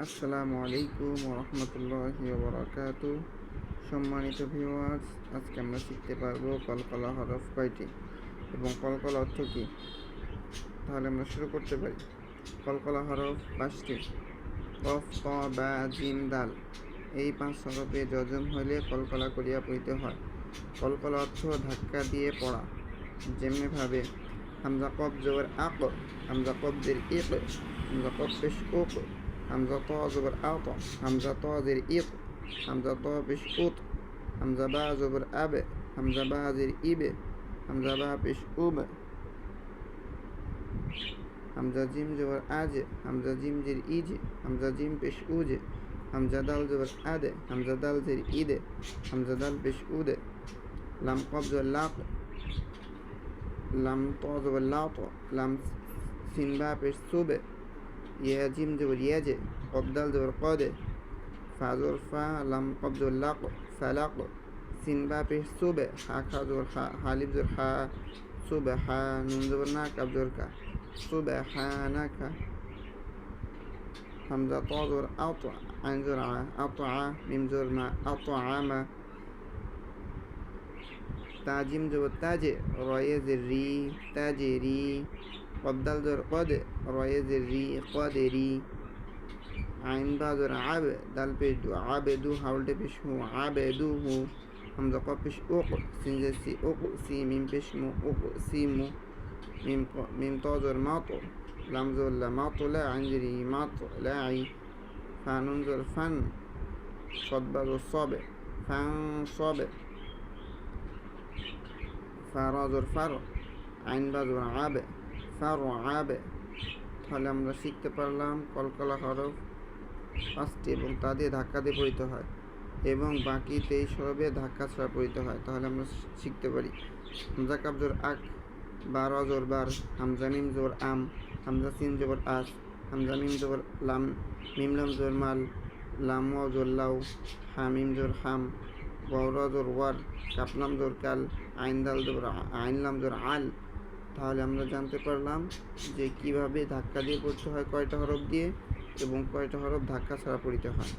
আসসালামু আলাইকুম ওরহমতুল্লাহি ওয়াবারাকাতুহু। সম্মানিত ভিউয়ার্স, আজকে আমরা শিখতে পারবো কলকলা হরফ কয়টি এবং কলকলা অর্থ কী। তাহলে আমরা শুরু করতে পারি। কলকলা হরফ 5টি: কফ, ক, বা, জিম, দাল। এই 5 হরফে যজম হইলে কলকলা করিয়া পড়িতে হয়। কলকলা অর্থ ধাক্কা দিয়ে পড়া, যেমনিভাবে হামজা কফ জবর আক, হামজা কফ জের ইক, হামজা কফ পেশ উক, হামজা ত জবর আত, হামজা ত জের ইক, হামজা ত পেশ উত, হামজা বা জবর আবে, হামজা বা জের ইবে, হামজা বা পেশ উবে, হামজা জিম জবর আজে, হামজা জিম জের ইজে, হামজা জিম পেশ উজে, হামজা দাল জবর আদে, হামজা দাল জের ইদে, হামজা দাল পেশ উদে, লাম কফ জবর লাক, লাম ত জবর লাত, লাম সিন বা পেশ সুবে, ইয়া জিম জবর ইয়াজে, কফ দাল জবর কদে, ফা জবর ফা, লাম কফ জবর লাক, ফালাক, সিন বা পেশ সুবে, হা খা জবর হা, হালিফ জবর হা, সুবে হা, নুন জবর না, কাব জবর কা, সুবে হা না খা, হামজা ত জবর আত, আইন জবর আ, আত আ, মিম জবর মা, আত আমা, তাজিম জবর তাজে, রয়ে জের রি, তাজে রি, কফ দাল জবর কদে, রয়ে জের রি, কদে রি, আইন বা জবর আবে, দাল পেশ দু, আবে দু, হাউলটে পেশ হু, আবে দু হু, হামজা কফ পেশ উক, সিন জের সি, উক সি, মিম পেশ মু, উক সি মু, মিম ত জবর মাত, লাম জবর লা, মাত লা, আইন জের ই, মাত লাই, ফা নুন জবর ফান, সদ বা জবর সবে, ফান সবে, ফা রা জবর ফার, আইন বা জবর আবে, ফার আবে। তাহলে আমরা শিখতে পারলাম কলকলা হরফ 5টি এবং তা দিয়ে ধাক্কা দিয়ে পড়িতে হয় এবং বাকি 23 হরফে ধাক্কা ছাড়া পড়িতে হয়। তাহলে আমরা শিখতে পারি হামজা কাব জবর আক, বা র জবর বার, হামজা মিম জবর আম, হামজা সিন জবর আস, হামজা মিম জবর লাম, মিম লাম জবর মাল, লাম ওয়াও জবর লাউ, হা মিম জবর হাম, ওয়াও র জবর ওয়ার, কাপ লাম জবর কাল, আইন দাল জবর আইন লাম জবর আল। তাহলে আমরা জানতে পারলাম যে কিভাবে ধাক্কা দিয়ে পড়তে হয় কয়টা হরফ দিয়ে এবং কয়টা হরফ ধাক্কা ছাড়া পড়িতে হয়।